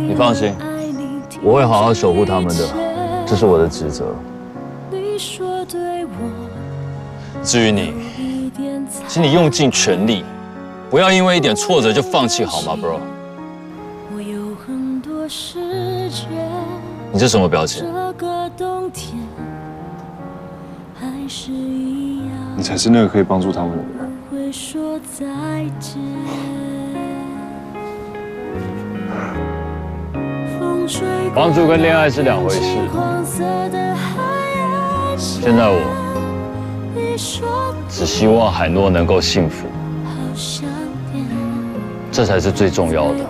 你放心，我会好好守护他们的，这是我的职责。至于你，请你用尽全力，不要因为一点挫折就放弃，好吗 ，bro？ 你这什么表情？你才是那个可以帮助他们的人。帮助跟恋爱是两回事。现在我只希望海诺能够幸福，这才是最重要的。